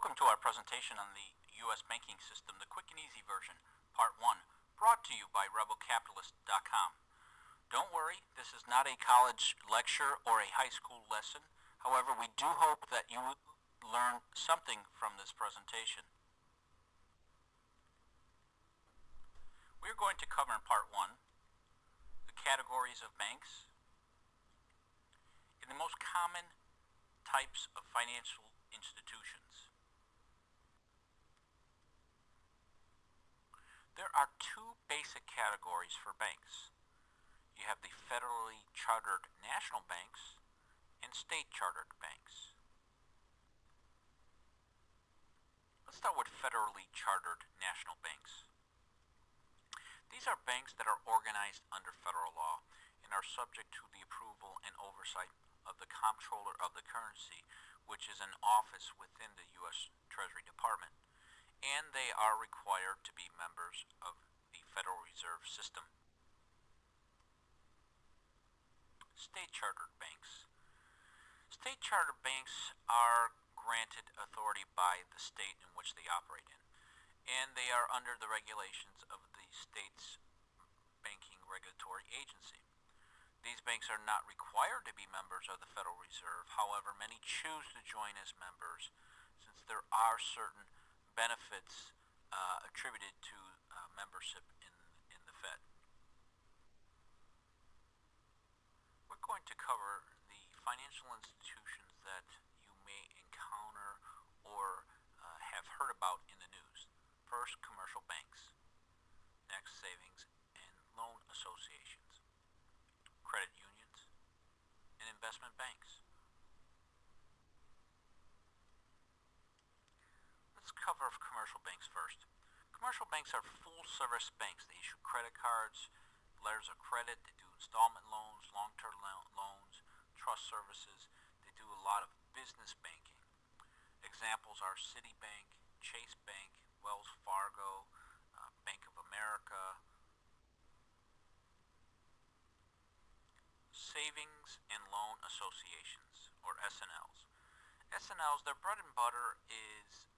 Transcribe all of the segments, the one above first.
Welcome to our presentation on the U.S. banking system, the quick and easy version, part 1, brought to you by rebelcapitalist.com. Don't worry, this is not a college lecture or a high school lesson. However, we do hope that you learn something from this presentation. We're going to cover in part 1 the categories of banks and the most common types of financial institutions. There are two basic categories for banks. You have the federally chartered national banks and state chartered banks. Let's start with federally chartered national banks. These are banks that are organized under federal law and are subject to the approval and oversight of the Comptroller of the Currency, which is an office within the U.S. Treasury Department, and they are required to be members of the Federal Reserve System. State chartered banks. State chartered banks are granted authority by the state in which they operate in, and they are under the regulations of the state's banking regulatory agency. These banks are not required to be members of the Federal Reserve. However, many choose to join as members since there are certain benefits attributed to membership in the Fed. We're going to cover the financial institutions that you may encounter or have heard about in the news. First, commercial banks. Next, savings and loan associations, credit unions, and investment banks. Let's cover commercial banks first. Commercial banks are full-service banks. They issue credit cards, letters of credit, they do installment loans, long-term loans, trust services. They do a lot of business banking. Examples are Citibank, Chase Bank, Wells Fargo, Bank of America. Savings and loan associations, or S&Ls. S&Ls, their bread and butter is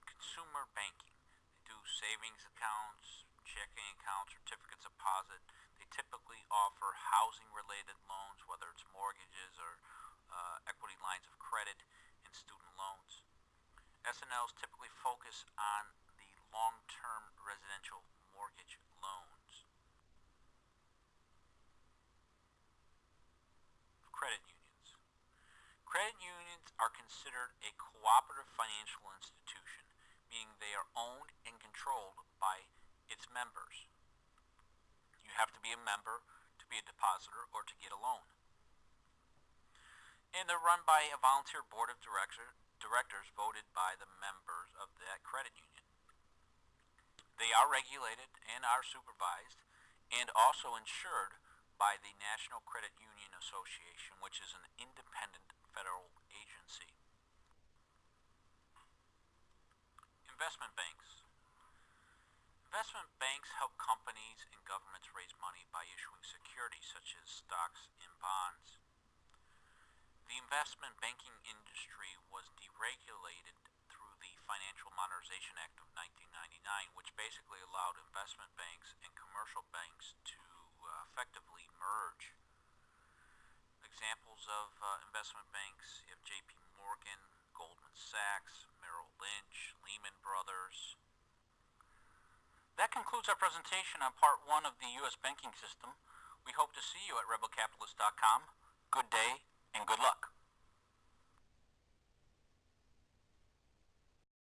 consumer banking. They do savings accounts, checking accounts, certificates of deposit. They typically offer housing-related loans, whether it's mortgages or equity lines of credit and student loans. S&Ls typically focus on the long-term residential mortgage loans. Credit unions. Credit unions are considered a cooperative financial institution, meaning they are owned and controlled by its members. You have to be a member to be a depositor or to get a loan. And they're run by a volunteer board of directors voted by the members of that credit union. They are regulated and are supervised and also insured by the National Credit Union Association, which is an independent federal agency. Investment banks. Investment banks help companies and governments raise money by issuing securities such as stocks and bonds. The investment banking industry was deregulated through the Financial Modernization Act of 1999, which basically allowed investment banks and commercial banks to effectively merge. Examples of investment banks, you have J.P. Morgan, Goldman Sachs, Merrill Lynch, Lehman Brothers. That concludes our presentation on part 1 of the U.S. banking system. We hope to see you at rebelcapitalist.com. Good day and good luck.